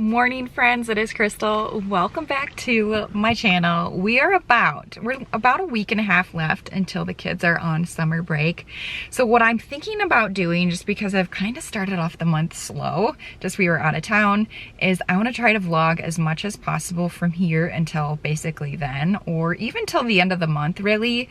morning, friends. It is Crystal. Welcome back to my channel. We're about a week and a half left until the kids are on summer break. So what I'm thinking about doing, just because I've kind of started off the month slow, just we were out of town, is I want to try to vlog as much as possible from here until basically then, or even till the end of the month, really.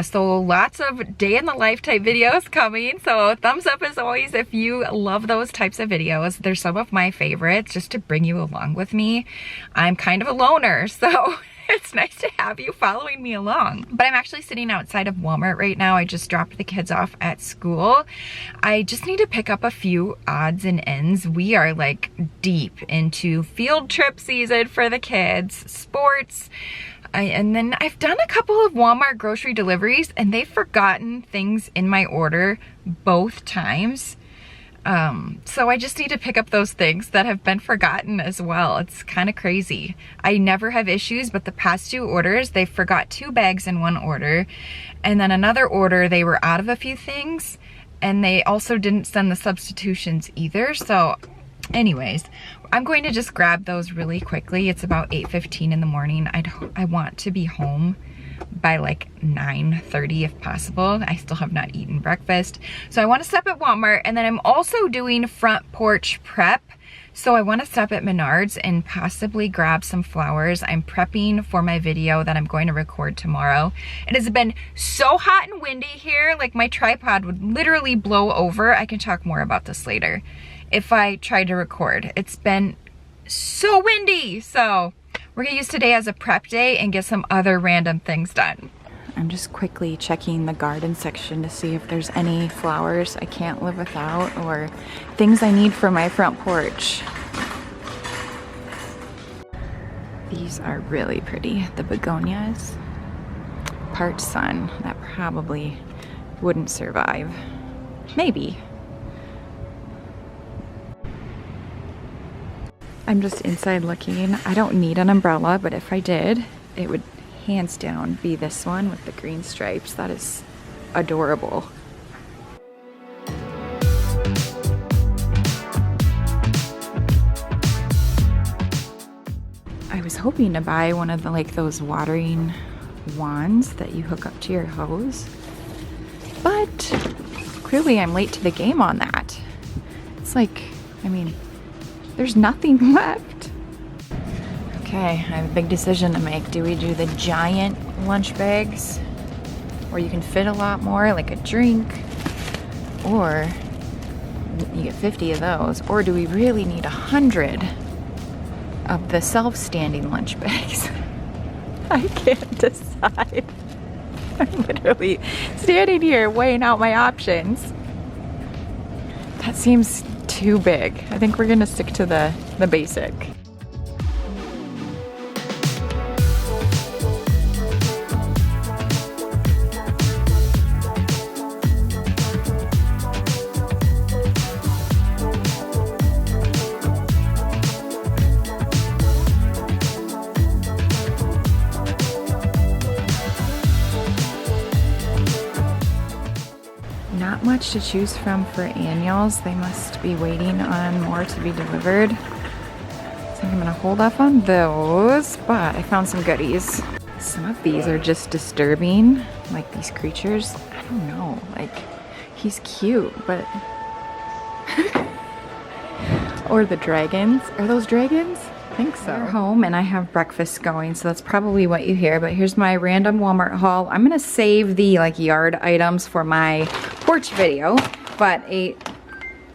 So lots of day in the life type videos coming. So thumbs up as always if you love those types of videos. They're some of my favorites, just to bring you along with me. I'm kind of a loner, so it's nice to have you following me along. But I'm actually sitting outside of Walmart right now. I just dropped the kids off at school. I just need to pick up a few odds and ends. We are like deep into field trip season for the kids, sports, and then I've done a couple of Walmart grocery deliveries and they've forgotten things in my order both times. So I just need to pick up those things that have been forgotten as well. It's kind of crazy. I never have issues, but the past two orders, they forgot 2 bags in one order. And then another order, they were out of a few things and they also didn't send the substitutions either. So anyways, I'm going to just grab those really quickly. It's about 8:15 in the morning. I want to be home by like 9:30 if possible. I still have not eaten breakfast. So I want to stop at Walmart, and then I'm also doing front porch prep. So I want to stop at Menards and possibly grab some flowers. I'm prepping for my video that I'm going to record tomorrow. It has been so hot and windy here, like my tripod would literally blow over. I can talk more about this later if I try to record. It's been so windy, so we're gonna use today as a prep day and get some other random things done. I'm just quickly checking the garden section to see if there's any flowers I can't live without or things I need for my front porch. These are really pretty, the begonias. Part sun, that probably wouldn't survive. Maybe. I'm just inside looking. I don't need an umbrella, but if I did, it would hands down be this one with the green stripes. That is adorable. I was hoping to buy one of the those watering wands that you hook up to your hose, but clearly I'm late to the game on that. It's like, I mean, there's nothing left. Okay, I have a big decision to make. Do we do the giant lunch bags where you can fit a lot more, like a drink, or you get 50 of those, or do we really need 100 of the self-standing lunch bags? I can't decide. I'm literally standing here weighing out my options. That seems too big. I think we're gonna stick to the basic. Not much to choose from for annuals. They must be waiting on more to be delivered. So I think I'm gonna hold off on those, but I found some goodies. Some of these are just disturbing, like these creatures. I don't know, like he's cute, but or the dragons. Are those dragons? I think so. We're home and I have breakfast going, so that's probably what you hear, but here's my random Walmart haul. I'm gonna save the yard items for my porch video, but a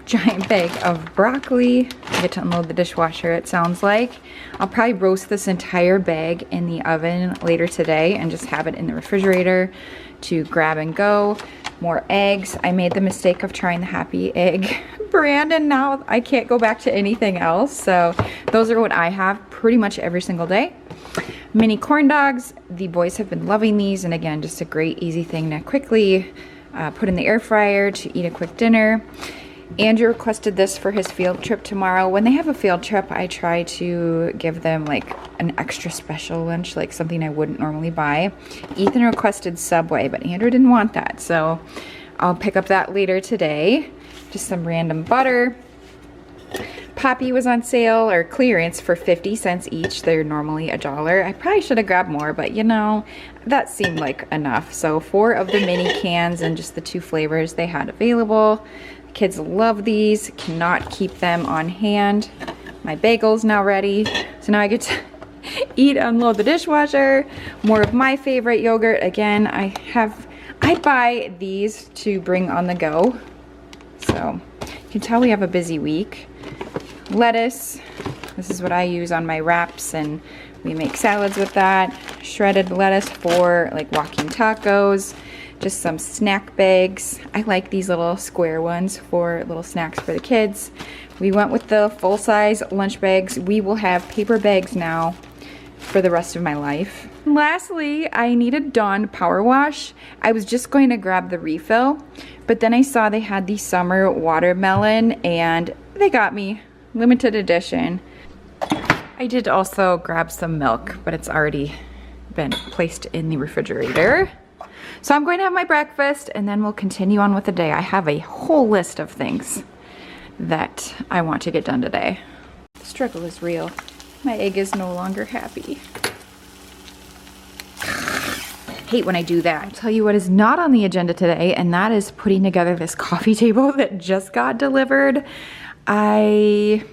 giant bag of broccoli. I get to unload the dishwasher, it sounds like. I'll probably roast this entire bag in the oven later today and just have it in the refrigerator to grab and go. More eggs. I made the mistake of trying the Happy Egg brand and now I can't go back to anything else. So those are what I have pretty much every single day. Mini corn dogs. The boys have been loving these, and again, just a great easy thing to quickly put in the air fryer to eat a quick dinner. Andrew requested this for his field trip tomorrow. When they have a field trip, I try to give them like an extra special lunch, like something I wouldn't normally buy. Ethan requested Subway, but Andrew didn't want that, so I'll pick up that later today. Just some random butter. Poppy was on sale or clearance for 50 cents each. They're normally $1. I probably should have grabbed more, but you know, that seemed like enough. So 4 of the mini cans and just the 2 flavors they had available. Kids love these, cannot keep them on hand. My bagel's now ready. So now I get to eat, unload the dishwasher. More of my favorite yogurt. Again, I buy these to bring on the go. So you can tell we have a busy week. Lettuce, this is what I use on my wraps, and we make salads with that. Shredded lettuce for like walking tacos. Just some snack bags. I like these little square ones for little snacks for the kids. We went with the full-size lunch bags. We will have paper bags now for the rest of my life. Lastly, I needed Dawn Power Wash. I was just going to grab the refill, but then I saw they had the summer watermelon and they got me. Limited edition. I did also grab some milk, but it's already been placed in the refrigerator. So I'm going to have my breakfast and then we'll continue on with the day. I have a whole list of things that I want to get done today. The struggle is real. My egg is no longer happy. Hate when I do that. I'll tell you what is not on the agenda today, and that is putting together this coffee table that just got delivered. I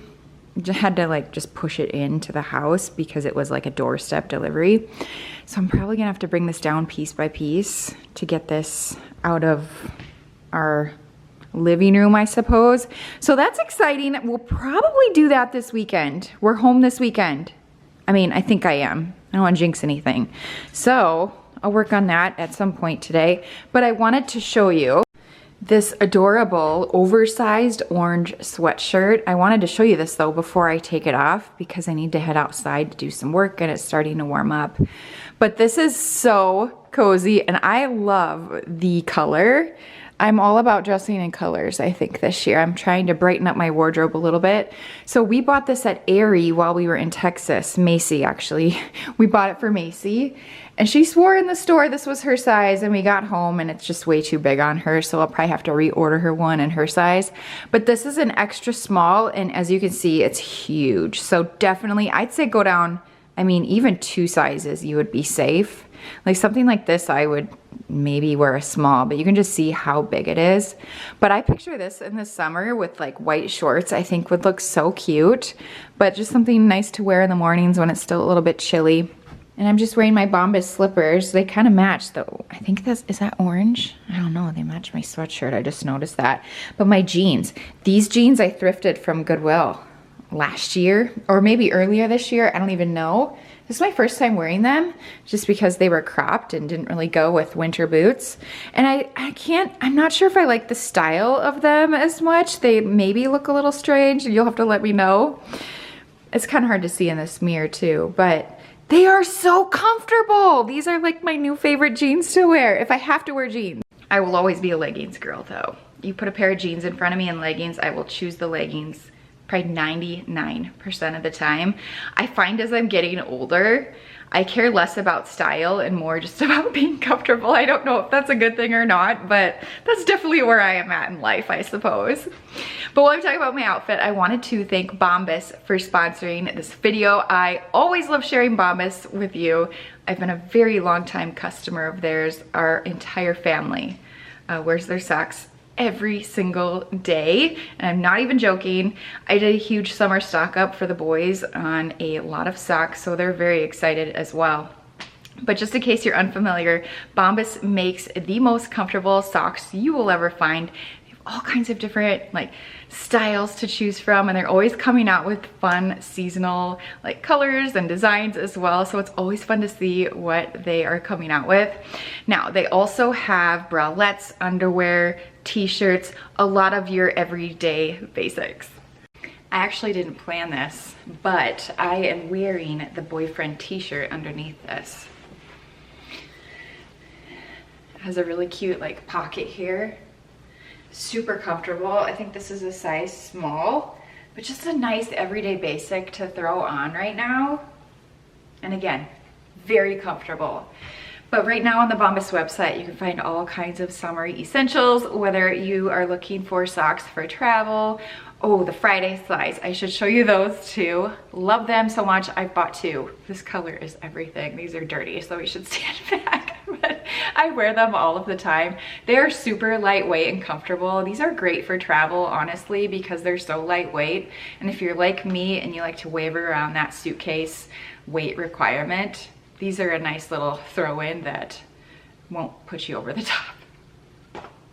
had to like just push it into the house because it was like a doorstep delivery. So I'm probably gonna have to bring this down piece by piece to get this out of our living room, I suppose. So that's exciting. We'll probably do that this weekend. We're home this weekend. I mean, I think I am. I don't want to jinx anything. So I'll work on that at some point today. But I wanted to show you this adorable oversized orange sweatshirt. I wanted to show you this though before I take it off because I need to head outside to do some work and it's starting to warm up. But this is so cozy and I love the color. I'm all about dressing in colors, I think, this year. I'm trying to brighten up my wardrobe a little bit. So we bought this at Aerie while we were in Texas. Macy, actually. We bought it for Macy. And she swore in the store this was her size, and we got home and it's just way too big on her, so I'll probably have to reorder her one in her size. But this is an extra small, and as you can see, it's huge. So definitely, I'd say go down, I mean, even 2 sizes, you would be safe. Like something like this, I would maybe wear a small, but you can just see how big it is. But I picture this in the summer with like white shorts, I think would look so cute. But just something nice to wear in the mornings when it's still a little bit chilly. And I'm just wearing my Bombas slippers. They kind of match though. I think this, is that orange? I don't know, they match my sweatshirt, I just noticed that. But my jeans, these jeans I thrifted from Goodwill last year, or maybe earlier this year, I don't even know. This is my first time wearing them just because they were cropped and didn't really go with winter boots. And I'm not sure if I like the style of them as much. They maybe look a little strange. You'll have to let me know. It's kind of hard to see in this mirror too, but they are so comfortable. These are like my new favorite jeans to wear if I have to wear jeans. I will always be a leggings girl though. You put a pair of jeans in front of me and leggings, I will choose the leggings probably 99% of the time. I find as I'm getting older, I care less about style and more just about being comfortable. I don't know if that's a good thing or not, but that's definitely where I am at in life, I suppose. But while I'm talking about my outfit, I wanted to thank Bombas for sponsoring this video. I always love sharing Bombas with you. I've been a very long time customer of theirs. Our entire family wears their socks every single day, and I'm not even joking. I did a huge summer stock up for the boys on a lot of socks, so they're very excited as well. But just in case you're unfamiliar, Bombas makes the most comfortable socks you will ever find. They have all kinds of different like styles to choose from, and they're always coming out with fun seasonal like colors and designs as well, so it's always fun to see what they are coming out with. Now they also have bralettes, underwear, t-shirts, a lot of your everyday basics. I actually didn't plan this, but I am wearing the boyfriend t-shirt underneath this. It has a really cute like pocket here. Super comfortable. I think this is a size small, but just a nice everyday basic to throw on right now. And again, very comfortable. But right now on the Bombas website, you can find all kinds of summer essentials, whether you are looking for socks for travel. Oh, the Friday slides. I should show you those too. Love them so much. I've bought two. This color is everything. These are dirty, so we should stand back. But I wear them all of the time. They are super lightweight and comfortable. These are great for travel, honestly, because they're so lightweight. And if you're like me and you like to waver around that suitcase weight requirement, these are a nice little throw-in that won't put you over the top.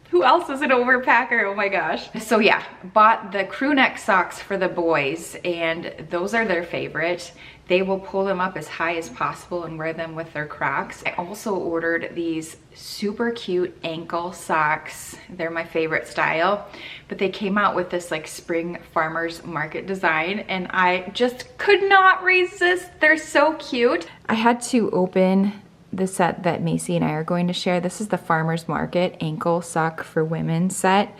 Who else is an overpacker? Oh my gosh. So yeah, bought the crew neck socks for the boys, and those are their favorite. They will pull them up as high as possible and wear them with their Crocs. I also ordered these super cute ankle socks. They're my favorite style, but they came out with this like spring farmer's market design, and I just could not resist. They're so cute. I had to open the set that Macy and I are going to share. This is the Farmer's Market ankle sock for women set.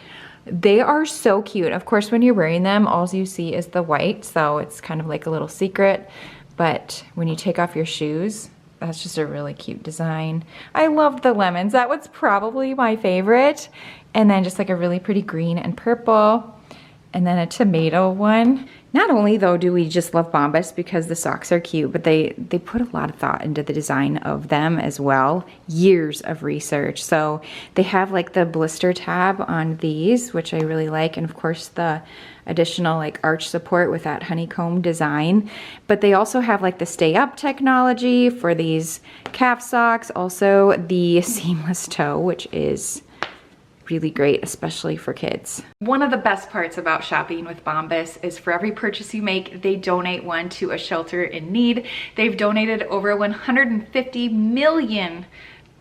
They are so cute. Of course, when you're wearing them, all you see is the white, so it's kind of like a little secret. But when you take off your shoes, that's just a really cute design. I love the lemons. That was probably my favorite. And then just like a really pretty green and purple. And then a tomato one. Not only though do we just love Bombas because the socks are cute, but they put a lot of thought into the design of them as well. Years of research. So they have like the blister tab on these, which I really like. And of course the additional like arch support with that honeycomb design. But they also have like the stay up technology for these calf socks. Also the seamless toe, which is really great, especially for kids. One of the best parts about shopping with Bombas is for every purchase you make, they donate one to a shelter in need. They've donated over 150 million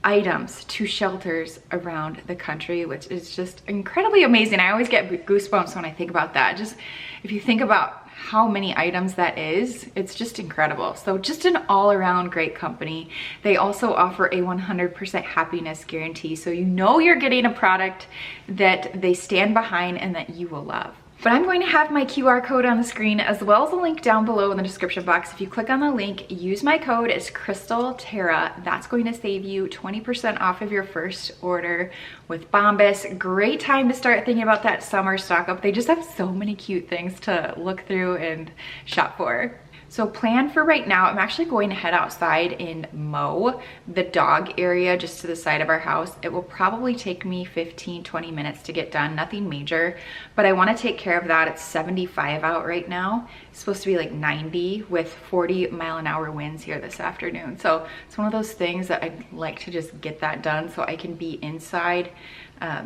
items to shelters around the country, which is just incredibly amazing. I always get goosebumps when I think about that. Just if you think about how many items that is, it's just incredible. So just an all-around great company. They also offer a 100% happiness guarantee, so you know you're getting a product that they stand behind and that you will love. But I'm going to have my QR code on the screen as well as a link down below in the description box. If you click on the link, use my code, it's CrystalTara. That's going to save you 20% off of your first order with Bombas. Great time to start thinking about that summer stock up. They just have so many cute things to look through and shop for. So plan for right now, I'm actually going to head outside and mow the dog area just to the side of our house. It will probably take me 15-20 minutes to get done, nothing major, but I want to take care of that. It's 75 out right now. It's supposed to be like 90 with 40-mile-an-hour winds here this afternoon. So it's one of those things that I'd like to just get that done so I can be inside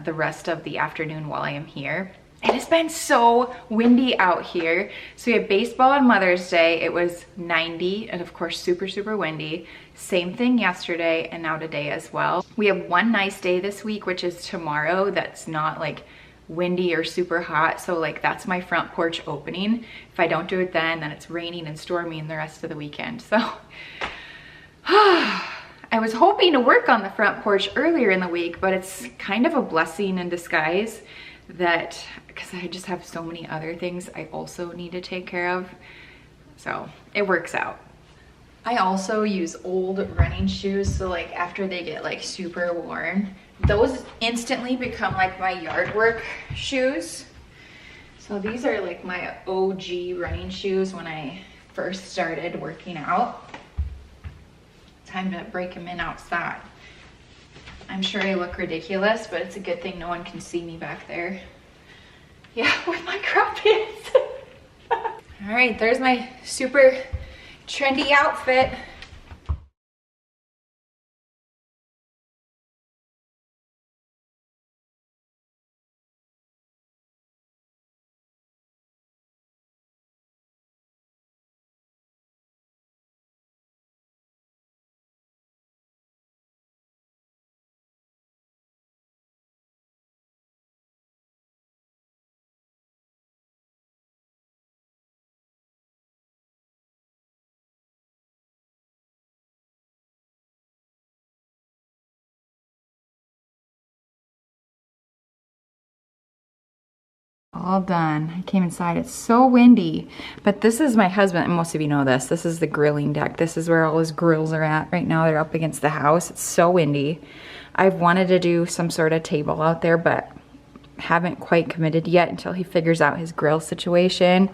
the rest of the afternoon while I am here. It has been so windy out here. So we had baseball on Mother's Day. It was 90 and of course super, super windy. Same thing yesterday and now today as well. We have one nice day this week, which is tomorrow. That's not like windy or super hot. So like that's my front porch opening. If I don't do it then it's raining and storming the rest of the weekend. So I was hoping to work on the front porch earlier in the week, but it's kind of a blessing in disguise that because I just have so many other things I also need to take care of, so it works out. I also use old running shoes, so like after they get like super worn, those instantly become like my yard work shoes. So these are like my OG running shoes when I first started working out. Time to break them in outside. I'm sure I look ridiculous, but it's a good thing no one can see me back there. Yeah, with my crop pants. All right, there's my super trendy outfit. all done. I came inside, it's so windy. But this is my husband, and most of you know this. This is the grilling deck. This is where all his grills are at right now. They're up against the house. It's so windy. I've wanted to do some sort of table out there, but haven't quite committed yet until he figures out his grill situation.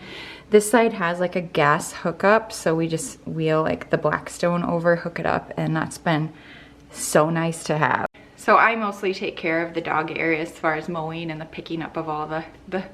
This side has like a gas hookup, so we just wheel like the Blackstone over, hook it up, and that's been so nice to have. So I mostly take care of the dog area as far as mowing and the picking up of all the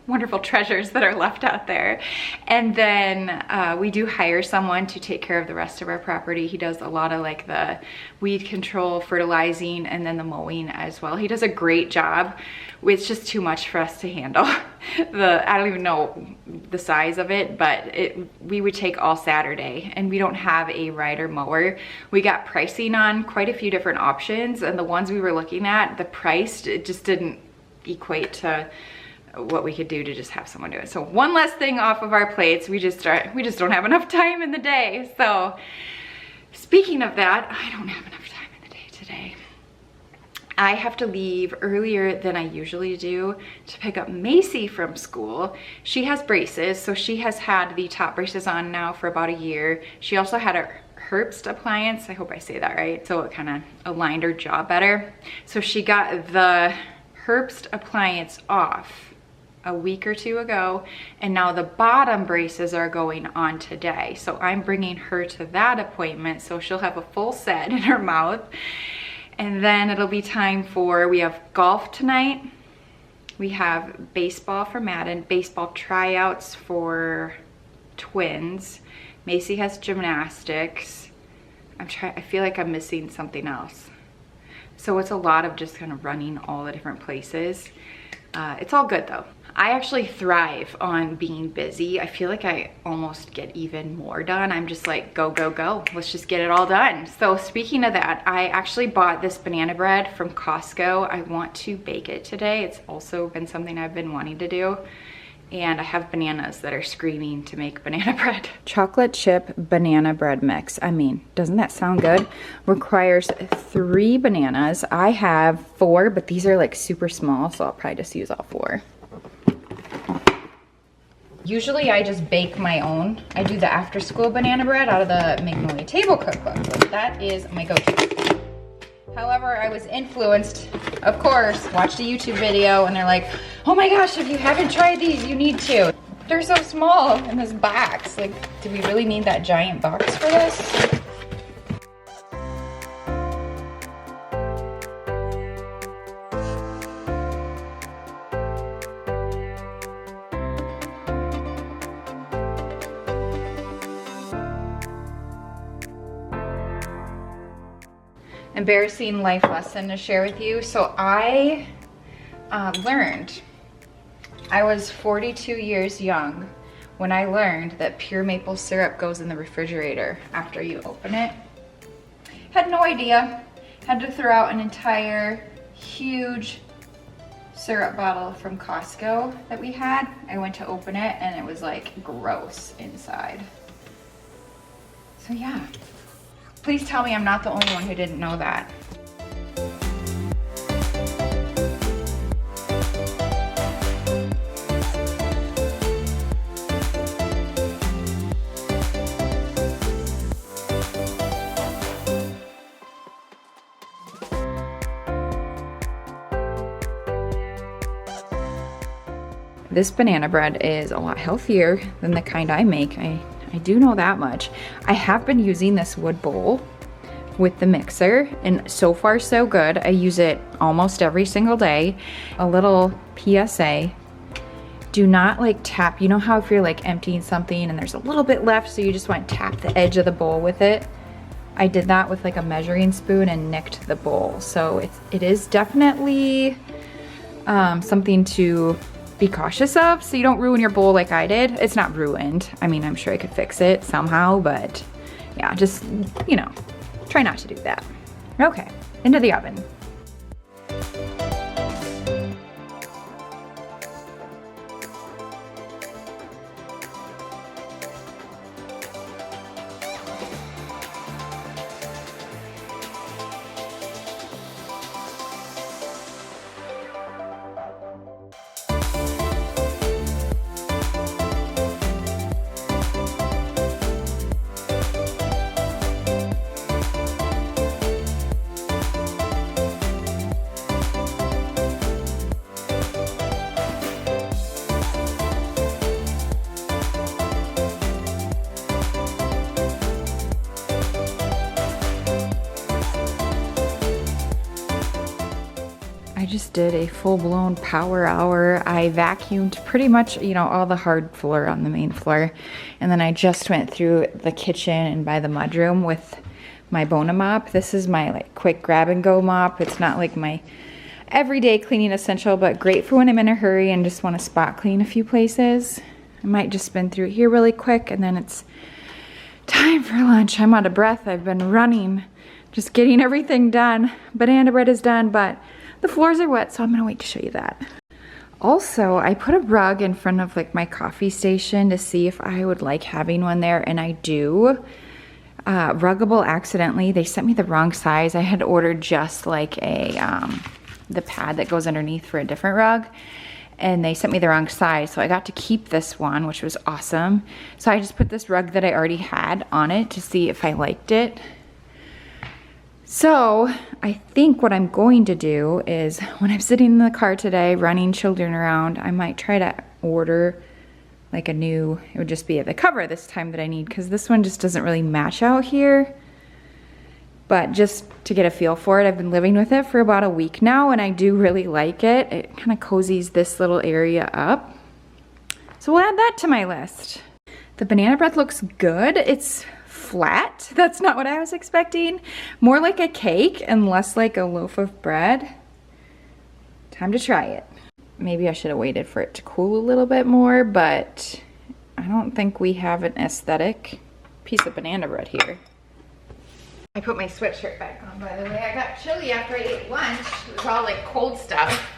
wonderful treasures that are left out there. And then we do hire someone to take care of the rest of our property. He does a lot of like the weed control, fertilizing, and then the mowing as well. He does a great job. It's just too much for us to handle. I don't even know the size of it, but we would take all Saturday, and we don't have a rider mower. We got pricing on quite a few different options, and the ones we were looking at, the price, it just didn't equate to what we could do to just have someone do it. So one less thing off of our plates. We just don't have enough time in the day. So speaking of that, I don't have enough time in the day today. I have to leave earlier than I usually do to pick up Macy from school. She has braces, so she has had the top braces on now for about a year. She also had a Herbst appliance. I hope I say that right. So it kind of aligned her jaw better. So she got the Herbst appliance off a week or two ago, and now the bottom braces are going on today. So I'm bringing her to that appointment, so she'll have a full set in her mouth. And then it'll be time for, we have golf tonight. We have baseball for Madden, baseball tryouts for twins. Macy has gymnastics. I feel like I'm missing something else. So it's a lot of just kind of running all the different places. It's all good though. I actually thrive on being busy. I feel like I almost get even more done. I'm just like, go, go, go. Let's just get it all done. So speaking of that, I actually bought this banana bread from Costco. I want to bake it today. It's also been something I've been wanting to do. And I have bananas that are screaming to make banana bread. Chocolate chip banana bread mix. I mean, doesn't that sound good? Requires 3 bananas. I have 4, but these are like super small, so I'll probably just use all 4. Usually I just bake my own. I do the after school banana bread out of the Magnolia Table Cookbook. That is my go-to. However, I was influenced, of course, watched a YouTube video, and they're like, oh my gosh, if you haven't tried these, you need to. They're so small in this box. Like, do we really need that giant box for this? Embarrassing life lesson to share with you. So I learned, I was 42 years young when I learned that pure maple syrup goes in the refrigerator after you open it. Had no idea. Had to throw out an entire huge syrup bottle from Costco that we had. I went to open it and it was like gross inside. So yeah. Please tell me I'm not the only one who didn't know that. This banana bread is a lot healthier than the kind I make. I do know that much. I have been using this wood bowl with the mixer, and so far so good. I use it almost every single day. A little PSA, do not like tap. You know how if you're like emptying something and there's a little bit left, so you just want to tap the edge of the bowl with it? I did that with like a measuring spoon and nicked the bowl. So it is definitely something to be cautious of, so you don't ruin your bowl like I did. It's not ruined. I mean, I'm sure I could fix it somehow, but yeah, just, you know, try not to do that. Okay, into the oven. just did a full-blown power hour. I vacuumed pretty much, you know, all the hard floor on the main floor. And then I just went through the kitchen and by the mudroom with my Bona mop. This is my like quick grab and go mop. It's not like my everyday cleaning essential, but great for when I'm in a hurry and just want to spot clean a few places. I might just spin through here really quick and then it's time for lunch. I'm out of breath. I've been running, just getting everything done. Banana bread is done, but the floors are wet, so I'm gonna wait to show you that. Also, I put a rug in front of like my coffee station to see if I would like having one there, and I do. Ruggable accidentally, they sent me the wrong size. I had ordered just like a, the pad that goes underneath for a different rug, and they sent me the wrong size, so I got to keep this one, which was awesome. So I just put this rug that I already had on it to see if I liked it. So I think what I'm going to do is when I'm sitting in the car today running children around, I might try to order like a new, it would just be the cover this time that I need, because this one just doesn't really match out here. But just to get a feel for it, I've been living with it for about a week now and I do really like it. It kind of cozies this little area up. So we'll add that to my list. The banana bread looks good. It's flat. That's not what I was expecting. More like a cake and less like a loaf of bread. Time to try it. Maybe I should have waited for it to cool a little bit more, but I don't think we have an aesthetic piece of banana bread here. I put my sweatshirt back on, by the way. I got chilly after I ate lunch. It was all like cold stuff.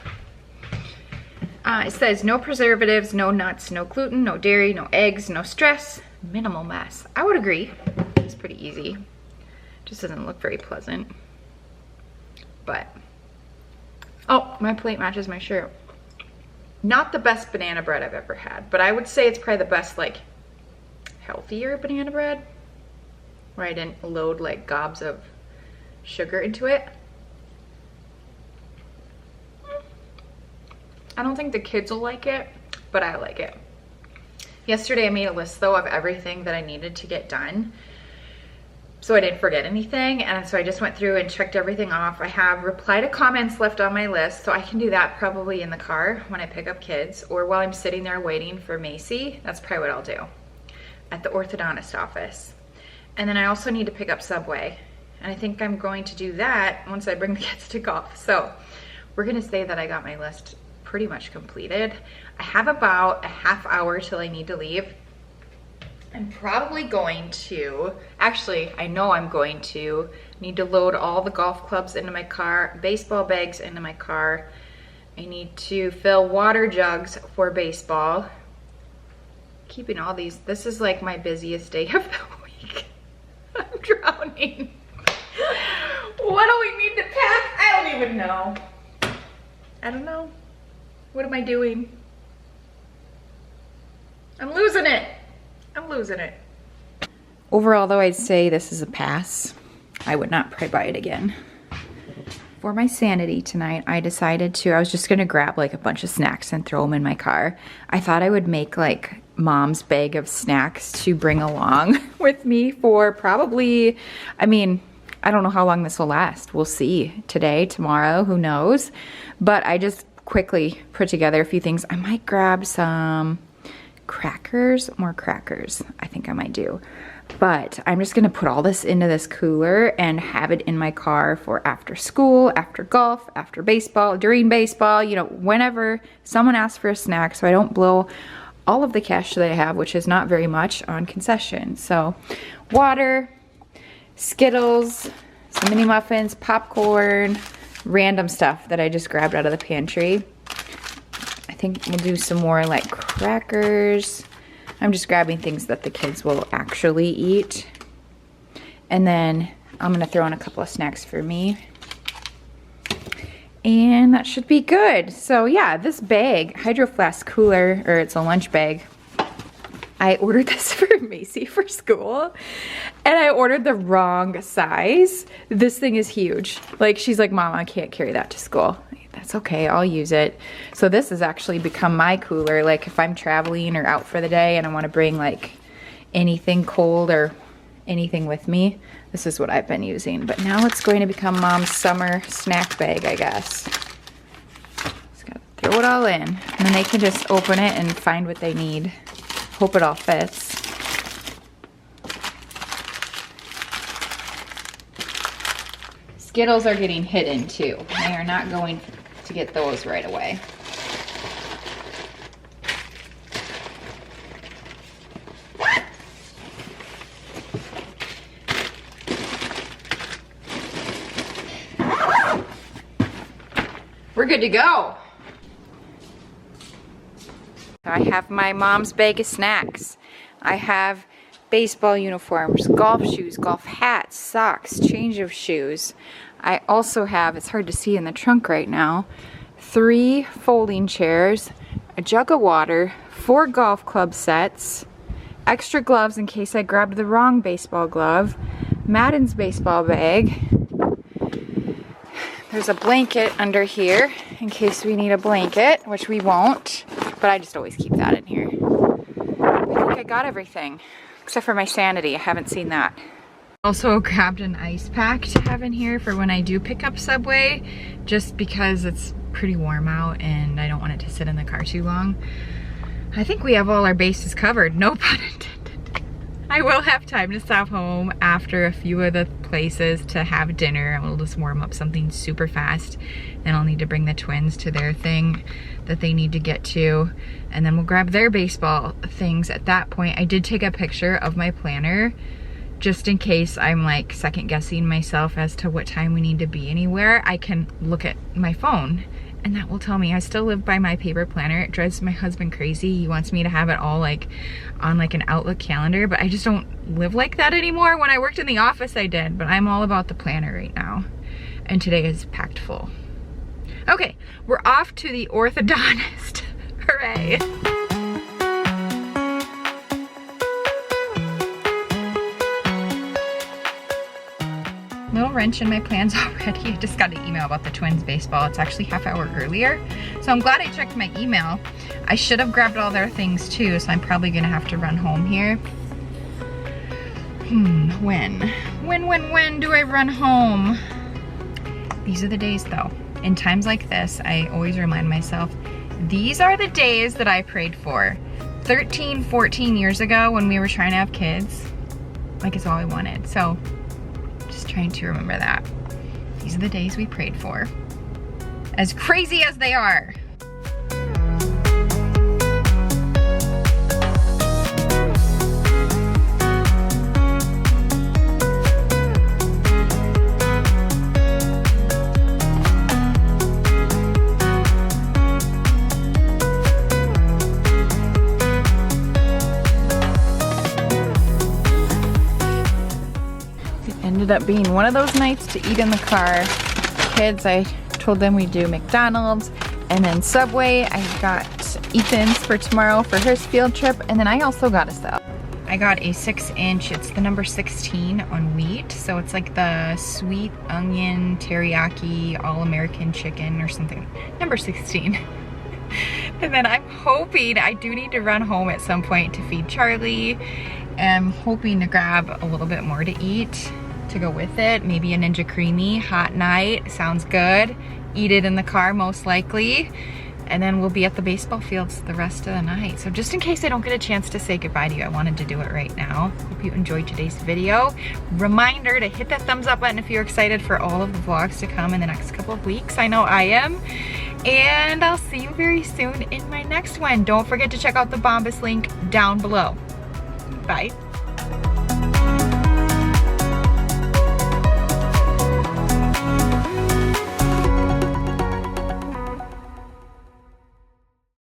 It says no preservatives, no nuts, no gluten, no dairy, no eggs, no stress, minimal mess. I would agree. It's pretty easy. Just doesn't look very pleasant. But, oh, my plate matches my shirt. Not the best banana bread I've ever had, but I would say it's probably the best, like, healthier banana bread, where I didn't load like gobs of sugar into it. I don't think the kids will like it, but I like it. Yesterday I made a list though of everything that I needed to get done, so I didn't forget anything, and so I just went through and checked everything off. I have reply to comments left on my list, so I can do that probably in the car when I pick up kids, or while I'm sitting there waiting for Macy. That's probably what I'll do at the orthodontist office. And then I also need to pick up Subway, and I think I'm going to do that once I bring the kids to golf. So we're gonna say that I got my list pretty much completed. I have about a half hour till I need to leave. I'm probably going to, actually, I know I'm going to need to load all the golf clubs into my car, baseball bags into my car. I need to fill water jugs for baseball. Keeping all these, this is like my busiest day of the week. I'm drowning. What do we need to pack? I don't even know. I don't know. What am I doing? I'm losing it. I'm losing it. Overall though, I'd say this is a pass. I would not probably buy it again. For my sanity tonight, I decided to, I was just gonna grab like a bunch of snacks and throw them in my car. I thought I would make like mom's bag of snacks to bring along with me for probably, I mean, I don't know how long this will last. We'll see. Today, tomorrow, who knows? But I just quickly put together a few things. I might grab some crackers, more crackers, I think I might do. But I'm just gonna put all this into this cooler and have it in my car for after school, after golf, after baseball, during baseball, you know, whenever someone asks for a snack, so I don't blow all of the cash that I have, which is not very much, on concession. So water, Skittles, some mini muffins, popcorn, random stuff that I just grabbed out of the pantry. I think we'll do some more like crackers. I'm just grabbing things that the kids will actually eat. And then I'm gonna throw in a couple of snacks for me. And that should be good. So yeah, this bag, Hydro Flask cooler, or it's a lunch bag. I ordered this for Macy for school, and I ordered the wrong size. This thing is huge. Like, she's like, Mom, I can't carry that to school. That's okay, I'll use it. So this has actually become my cooler. Like if I'm traveling or out for the day and I wanna bring like anything cold or anything with me, this is what I've been using. But now it's going to become Mom's summer snack bag, I guess. sew it all in, and then they can just open it and find what they need. Hope it all fits. Skittles are getting hidden too. They are not going to get those right away. We're good to go. I have my mom's bag of snacks. I have baseball uniforms, golf shoes, golf hats, socks, change of shoes. I also have, it's hard to see in the trunk right now, 3 folding chairs, a jug of water, 4 golf club sets, extra gloves in case I grabbed the wrong baseball glove, Madden's baseball bag. There's a blanket under here in case we need a blanket, which we won't, but I just always keep that in here. I think I got everything, except for my sanity. I haven't seen that. Also grabbed an ice pack to have in here for when I do pick up Subway, just because it's pretty warm out and I don't want it to sit in the car too long. I think we have all our bases covered, no pun intended. I will have time to stop home after a few of the places to have dinner. I will just warm up something super fast. Then I'll need to bring the twins to their thing that they need to get to. And then we'll grab their baseball things at that point. I did take a picture of my planner just in case I'm like second guessing myself as to what time we need to be anywhere. I can look at my phone and that will tell me. I still live by my paper planner. It drives my husband crazy. He wants me to have it all like on like an Outlook calendar, but I just don't live like that anymore. When I worked in the office, I did, but I'm all about the planner right now. And today is packed full. Okay, we're off to the orthodontist. Hooray. Little wrench in my plans already. I just got an email about the twins baseball. It's actually half hour earlier. So I'm glad I checked my email. I should have grabbed all their things too, so I'm probably gonna have to run home here. When do I run home? These are the days though. In times like this, I always remind myself, these are the days that I prayed for. 13, 14 years ago when we were trying to have kids, like it's all I wanted. So just trying to remember that. These are the days we prayed for. As crazy as they are. Ended up being one of those nights to eat in the car. Kids, I told them we'd do McDonald's and then Subway. I got Ethan's for tomorrow for his field trip, and then I also got a sub. I got a 6-inch, it's the number 16 on wheat, so it's like the sweet onion teriyaki all-American chicken or something. Number 16. And then I'm hoping, I do need to run home at some point to feed Charlie. I'm hoping to grab a little bit more to eat to go with it. Maybe a Ninja Creamy, hot night, sounds good. Eat it in the car most likely. And then we'll be at the baseball fields the rest of the night. So just in case I don't get a chance to say goodbye to you, I wanted to do it right now. Hope you enjoyed today's video. Reminder to hit that thumbs up button if you're excited for all of the vlogs to come in the next couple of weeks. I know I am. And I'll see you very soon in my next one. Don't forget to check out the Bombas link down below. Bye.